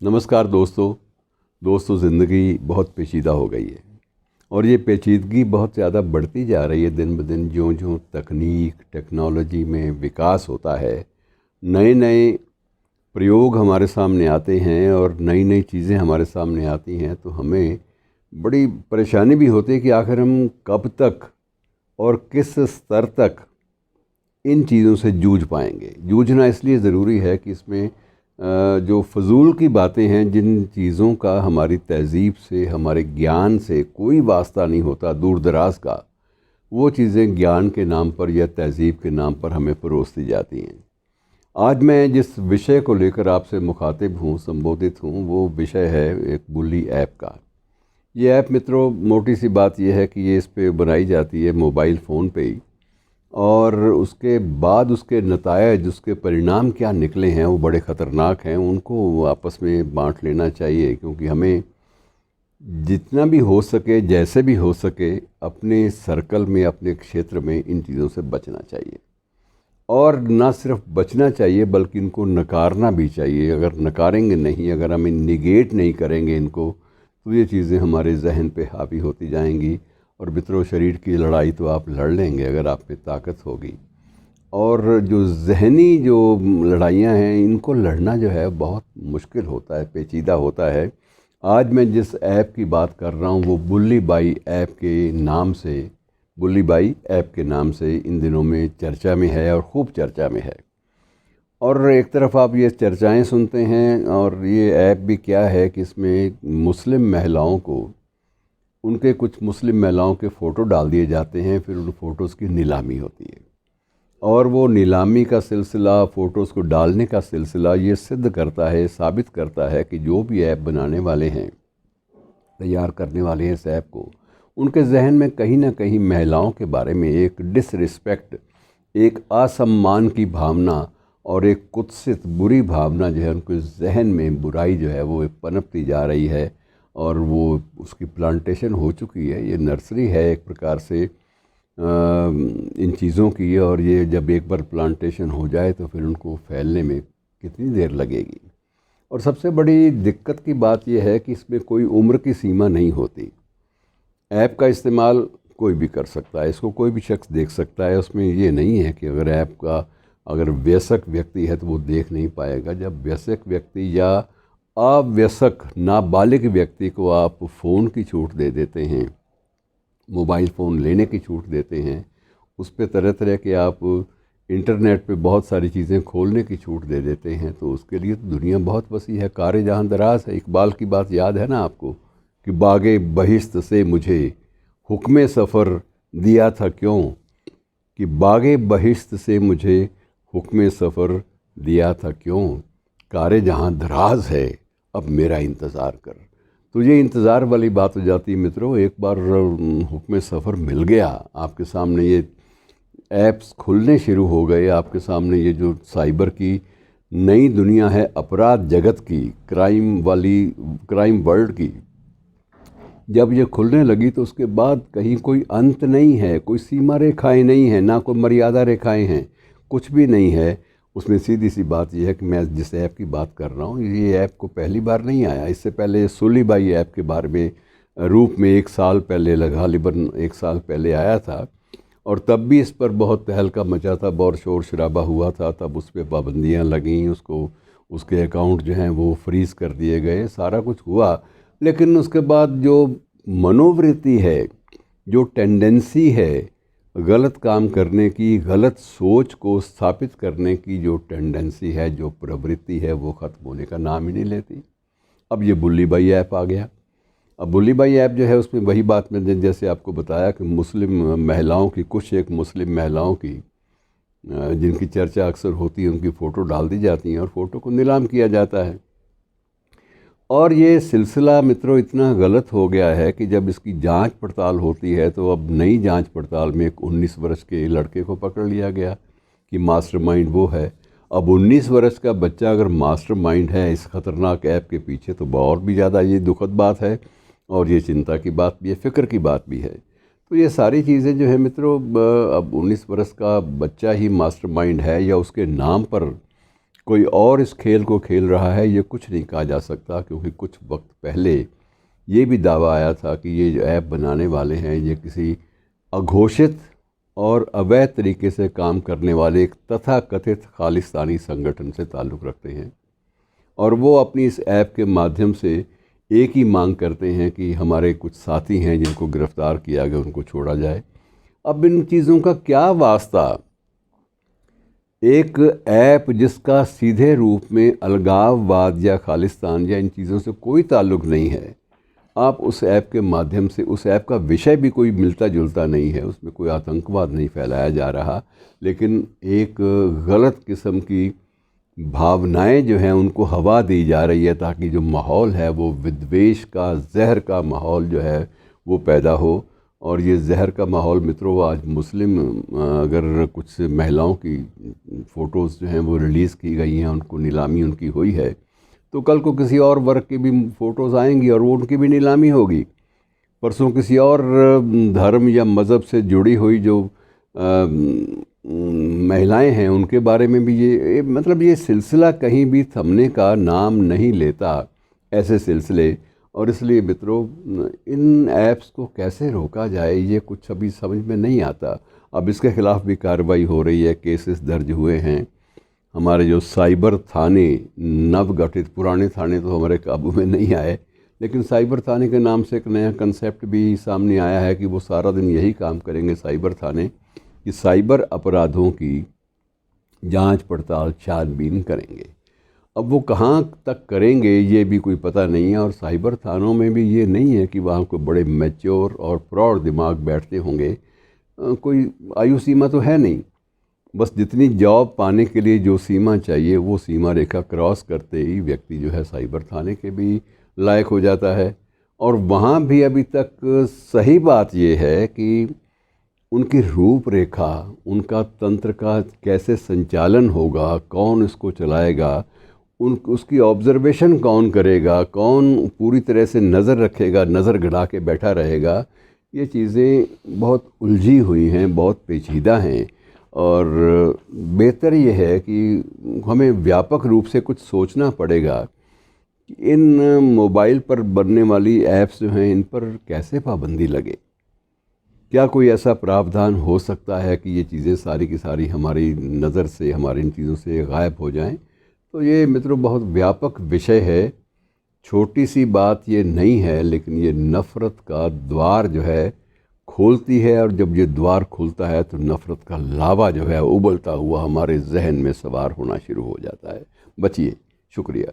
नमस्कार दोस्तों ज़िंदगी बहुत पेचीदा हो गई है और ये पेचीदगी बहुत ज़्यादा बढ़ती जा रही है दिन ब दिन। ज्यों-ज्यों टेक्नोलॉजी में विकास होता है, नए नए प्रयोग हमारे सामने आते हैं और नई नई चीज़ें हमारे सामने आती हैं, तो हमें बड़ी परेशानी भी होती है कि आखिर हम कब तक और किस स्तर तक इन चीज़ों से जूझ पाएंगे। जूझना इसलिए ज़रूरी है कि इसमें जो फ़ज़ूल की बातें हैं, जिन चीज़ों का हमारी तहज़ीब से, हमारे ज्ञान से कोई वास्ता नहीं होता दूर दराज का, वो चीज़ें ज्ञान के नाम पर या तहज़ीब के नाम पर हमें परोस दी जाती हैं। आज मैं जिस विषय को लेकर आपसे मुखातिब हूँ, संबोधित हूँ, वो विषय है एक बुल्ली ऐप का। ये ऐप मित्रों, मोटी सी बात यह है कि ये इस पे बनाई जाती है मोबाइल फ़ोन पे ही, और उसके बाद उसके नतायज, उसके परिणाम क्या निकले हैं वो बड़े ख़तरनाक हैं। उनको आपस में बांट लेना चाहिए, क्योंकि हमें जितना भी हो सके, जैसे भी हो सके, अपने सर्कल में, अपने क्षेत्र में इन चीज़ों से बचना चाहिए। और ना सिर्फ बचना चाहिए बल्कि इनको नकारना भी चाहिए। अगर नकारेंगे नहीं, अगर हम निगेट नहीं करेंगे इनको, तो ये चीज़ें हमारे जहन पे हावी होती जाएंगी। और मित्रों, शरीर की लड़ाई तो आप लड़ लेंगे अगर आप में ताकत होगी, और जो ज़हनी जो लड़ाइयाँ हैं, इनको लड़ना जो है बहुत मुश्किल होता है, पेचीदा होता है। आज मैं जिस ऐप की बात कर रहा हूँ वो बुल्ली बाई ऐप के नाम से, बुल्ली बाई ऐप के नाम से इन दिनों में चर्चा में है और ख़ूब चर्चा में है। और एक तरफ आप ये चर्चाएं सुनते हैं, और ये ऐप भी क्या है कि इसमें मुस्लिम महिलाओं को, उनके कुछ मुस्लिम महिलाओं के फ़ोटो डाल दिए जाते हैं, फिर उन फ़ोटोज़ की नीलामी होती है। और वो नीलामी का सिलसिला, फ़ोटोज़ को डालने का सिलसिला, ये सिद्ध करता है, साबित करता है कि जो भी ऐप बनाने वाले हैं, तैयार करने वाले हैं इस ऐप को, उनके जहन में कहीं ना कहीं महिलाओं के बारे में एक डिसरिस्पेक्ट, एक असम्मान की भावना और एक कुत्सित बुरी भावना जो है, उनके जहन में बुराई जो है वो पनपती जा रही है। और वो उसकी प्लांटेशन हो चुकी है, ये नर्सरी है एक प्रकार से इन चीज़ों की। और ये जब एक बार प्लांटेशन हो जाए तो फिर उनको फैलने में कितनी देर लगेगी। और सबसे बड़ी दिक्कत की बात यह है कि इसमें कोई उम्र की सीमा नहीं होती। ऐप का इस्तेमाल कोई भी कर सकता है, इसको कोई भी शख्स देख सकता है। उसमें ये नहीं है कि अगर ऐप का, अगर वयस्क व्यक्ति है तो वो देख नहीं पाएगा। जब वयस्क व्यक्ति या अवयस्क नाबालिग व्यक्ति को आप फ़ोन की छूट दे देते हैं, मोबाइल फ़ोन लेने की छूट देते हैं, उस पर तरह तरह के आप इंटरनेट पे बहुत सारी चीज़ें खोलने की छूट दे देते हैं, तो उसके लिए तो दुनिया बहुत वसी है, कार जहाँ दराज है। इकबाल की बात याद है ना आपको, कि बागे बहिश्त से मुझे हुक्म सफ़र दिया था क्यों, कि बागे बहिश्त से मुझे हुक्म सफ़र दिया था क्यों, कार जहाँ दराज है अब मेरा इंतज़ार कर। तो ये इंतज़ार वाली बात हो जाती है मित्रों। एक बार हुक्म सफ़र मिल गया आपके सामने, ये ऐप्स खुलने शुरू हो गए आपके सामने, ये जो साइबर की नई दुनिया है, अपराध जगत की, क्राइम वाली, क्राइम वर्ल्ड की, जब ये खुलने लगी तो उसके बाद कहीं कोई अंत नहीं है, कोई सीमा रेखाएं नहीं हैं, ना कोई मर्यादा रेखाएं हैं, कुछ भी नहीं है उसमें। सीधी सी बात यह है कि मैं जिस ऐप की बात कर रहा हूँ, ये ऐप को पहली बार नहीं आया। इससे पहले सुली बाई ऐप के बारे में रूप में 1 साल पहले, गालिबन 1 साल पहले आया था, और तब भी इस पर बहुत तहलका मचा था, बहुत शोर शराबा हुआ था। तब उस पर पाबंदियाँ लगीं, उसको, उसके अकाउंट जो हैं वो फ्रीज़ कर दिए गए, सारा कुछ हुआ। लेकिन उसके बाद जो मनोवृत्ति है, जो टेंडेंसी है गलत काम करने की, गलत सोच को स्थापित करने की जो टेंडेंसी है, जो प्रवृत्ति है, वो ख़त्म होने का नाम ही नहीं लेती। अब ये बुल्ली बाई ऐप आ गया। अब बुल्ली बाई ऐप जो है, उसमें वही बात मैंने जैसे आपको बताया कि मुस्लिम महिलाओं की, कुछ एक मुस्लिम महिलाओं की जिनकी चर्चा अक्सर होती है, उनकी फ़ोटो डाल दी जाती हैं और फ़ोटो को नीलाम किया जाता है। और ये सिलसिला मित्रों इतना गलत हो गया है कि जब इसकी जांच पड़ताल होती है, तो अब नई जांच पड़ताल में एक 19 वर्ष के लड़के को पकड़ लिया गया कि मास्टरमाइंड वो है। अब 19 वर्ष का बच्चा अगर मास्टरमाइंड है इस ख़तरनाक ऐप के पीछे, तो और भी ज़्यादा ये दुखद बात है, और ये चिंता की बात भी है, फ़िक्र की बात भी है। तो ये सारी चीज़ें जो है मित्रों, अब 19 वर्ष का बच्चा ही मास्टरमाइंड है, या उसके नाम पर कोई और इस खेल को खेल रहा है ये कुछ नहीं कहा जा सकता, क्योंकि कुछ वक्त पहले ये भी दावा आया था कि ये जो ऐप बनाने वाले हैं ये किसी अघोषित और अवैध तरीके से काम करने वाले एक तथाकथित खालिस्तानी संगठन से ताल्लुक़ रखते हैं, और वो अपनी इस ऐप के माध्यम से एक ही मांग करते हैं कि हमारे कुछ साथी हैं जिनको गिरफ़्तार किया गया उनको छोड़ा जाए। अब इन चीज़ों का क्या वास्ता? एक ऐप जिसका सीधे रूप में अलगाववाद या खालिस्तान या इन चीज़ों से कोई ताल्लुक़ नहीं है, आप उस ऐप के माध्यम से, उस ऐप का विषय भी कोई मिलता जुलता नहीं है, उसमें कोई आतंकवाद नहीं फैलाया जा रहा, लेकिन एक गलत किस्म की भावनाएं जो हैं उनको हवा दी जा रही है ताकि जो माहौल है वो विद्वेष का, जहर का माहौल जो है वो पैदा हो। और ये जहर का माहौल मित्रों, आज मुस्लिम अगर कुछ महिलाओं की फ़ोटोज़ जो हैं वो रिलीज़ की गई हैं, उनको नीलामी उनकी हुई है, तो कल को किसी और वर्ग की भी फ़ोटोज़ आएंगी और वो उनकी भी नीलामी होगी। परसों किसी और धर्म या मज़हब से जुड़ी हुई जो महिलाएं हैं उनके बारे में भी ये मतलब ये सिलसिला कहीं भी थमने का नाम नहीं लेता, ऐसे सिलसिले। और इसलिए मित्रों, इन ऐप्स को कैसे रोका जाए ये कुछ अभी समझ में नहीं आता। अब इसके ख़िलाफ़ भी कार्रवाई हो रही है, केसेस दर्ज हुए हैं। हमारे जो साइबर थाने नवगठित, पुराने थाने तो हमारे काबू में नहीं आए, लेकिन साइबर थाने के नाम से एक नया कंसेप्ट भी सामने आया है कि वो सारा दिन यही काम करेंगे साइबर थाने, कि साइबर अपराधों की जांच पड़ताल छानबीन करेंगे। अब वो कहाँ तक करेंगे ये भी कोई पता नहीं है। और साइबर थानों में भी ये नहीं है कि वहाँ को बड़े मैच्योर और प्रौढ़ दिमाग बैठते होंगे, कोई आयु सीमा तो है नहीं। बस जितनी जॉब पाने के लिए जो सीमा चाहिए वो सीमा रेखा क्रॉस करते ही व्यक्ति जो है साइबर थाने के भी लायक हो जाता है। और वहाँ भी अभी तक सही बात ये है कि उनकी रूपरेखा, उनका तंत्र का कैसे संचालन होगा, कौन इसको चलाएगा, उसकी ऑब्ज़र्वेशन कौन करेगा, कौन पूरी तरह से नज़र रखेगा, नज़र गड़ा के बैठा रहेगा, ये चीज़ें बहुत उलझी हुई हैं, बहुत पेचीदा हैं। और बेहतर ये है कि हमें व्यापक रूप से कुछ सोचना पड़ेगा कि इन मोबाइल पर बनने वाली ऐप्स जो हैं इन पर कैसे पाबंदी लगे। क्या कोई ऐसा प्रावधान हो सकता है कि ये चीज़ें सारी की सारी हमारी नज़र से, हमारी इन चीज़ों से गायब हो जाएं? तो ये मित्रों बहुत व्यापक विषय है, छोटी सी बात ये नहीं है, लेकिन ये नफ़रत का द्वार जो है खोलती है। और जब ये द्वार खुलता है तो नफ़रत का लावा जो है उबलता हुआ हमारे जहन में सवार होना शुरू हो जाता है। बचिए। शुक्रिया।